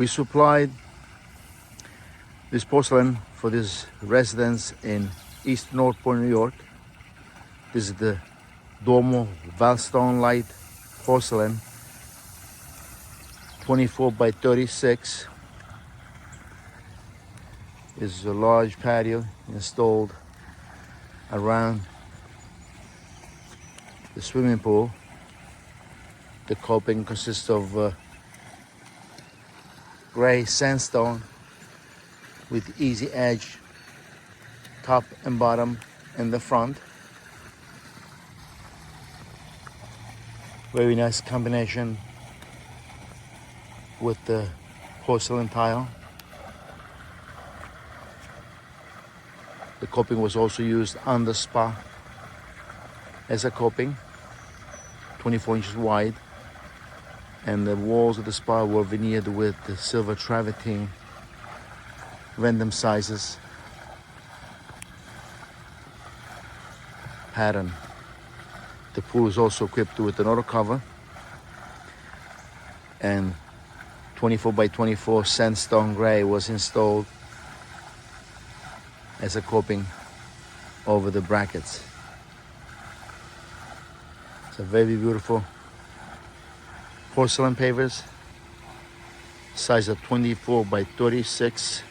We supplied this porcelain for this residence in East Northport, New York. This is the Duomo Valtstone Light porcelain, 24x36. This is a large patio installed around the swimming pool. The coping consists of gray sandstone with easy edge, top and bottom in the front. Very nice combination with the porcelain tile. The coping was also used on the spa as a coping, 24 inches wide, and the walls of the spa were veneered with the silver travertine, random sizes pattern. The pool is also equipped with an auto cover and 24x24 sandstone gray was installed as a coping over the brackets. It's a very beautiful porcelain pavers, size of 24x36.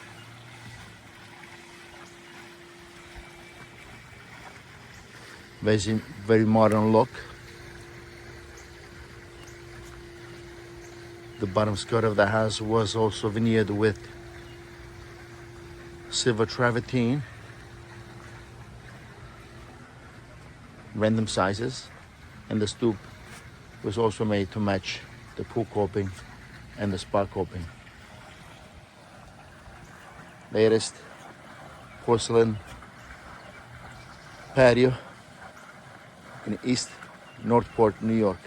Very modern look. The bottom skirt of the house was also veneered with silver travertine, random sizes, and the stoop was also made to match the pool coping and the spa coping. Latest porcelain patio in East Northport, New York.